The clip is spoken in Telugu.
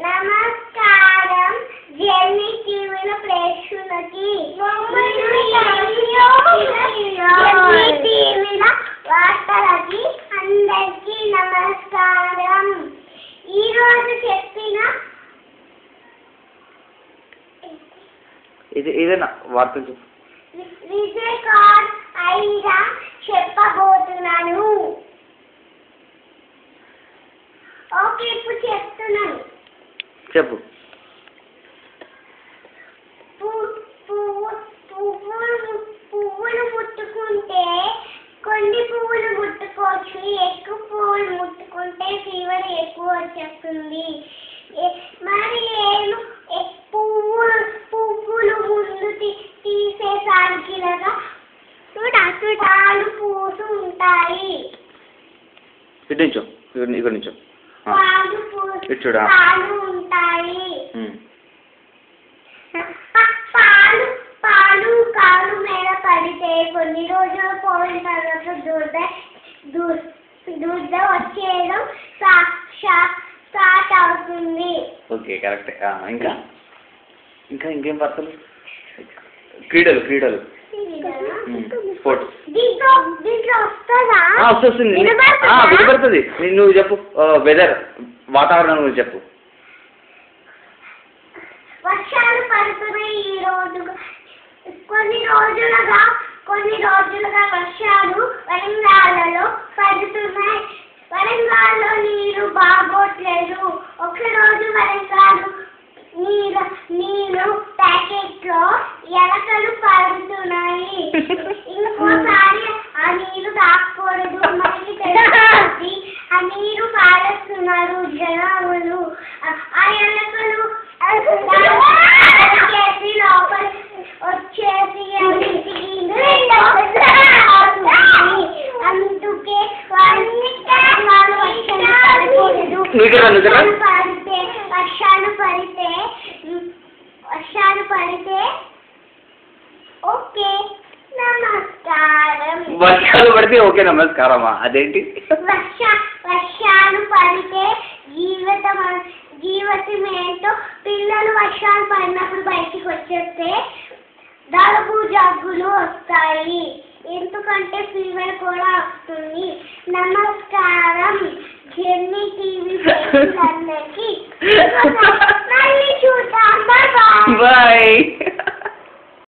నమస్కారం జెన్నీ టీవీలో ప్రేక్షకులకి జెన్నీ టీవీలో వార్తలకి అందరికీ నమస్కారం. ఈరోజు చెప్పిన ఏదైనా వార్తలు విజయకాంత్ ఐరా చెప్పబోతున్నాను. ఓకే, ఇప్పుడు చెప్తున్నాను. చెప్పు. పువ్వులు ముట్టుకుంటే కొన్ని పువ్వులు ముట్టుకోవచ్చు, ఎక్కువ పువ్వులు ముట్టుకుంటే ఫీవర్ ఎక్కువ వచ్చేస్తుంది. మరి నేను పువ్వులు ముందు తీసేసానికి పాలు పూసు ఉంటాయి. పాలు ఉంటాయి. పాలు కాలు మీద పడితే కొన్ని రోజులు పోయిన తర్వాత దురద వచ్చేయడం స్టార్ట్ అవుతుంది. Okay, correct. ఇంకా ఇంకా ఇంకేం వార్తలు? క్రీడలు స్పోర్ట్స్ వస్తుంది. వినపడుతుంది. నువ్వు చెప్పు. వెదర్, వాతావరణం గురించి చెప్పు. వర్షాలు పడుతున్నాయి ఈ రోజు. కొన్ని రోజులుగా వర్షాలు వరంగల్లో పడుతున్నాయి. వరంగల్లో నీరు బాగోట్లేదు. ఒకరోజు వరంగల్ నీరు ప్యాకెట్ లో ఎలకలు పడుతున్నాయి. ఇంకోసారి ఆ నీరు తాగకూడదు. మళ్ళీ తెలిసి ఆ నీరు పారేస్తున్నారు జనాలు. ఆ ఎలకలు లోపల వచ్చేసి అందుకే వర్షాలు పడితే ఓకే నమస్కారం. వర్షాలు పడితే ఓకే నమస్కారమా? అదేంటి? వర్షాలు పడితే జీవితం ఏంటో. పిల్లలు వర్షాలు పడినప్పుడు బయటికి వచ్చేస్తే జలుబు జబ్బులు వస్తాయి. ఎందుకంటే ఫీవర్ కూడా వస్తుంది. నమస్కారం జెన్నీ టీవీ ప్రేక్షకులందరికీ. మళ్ళీ చూద్దాం. బాయ్.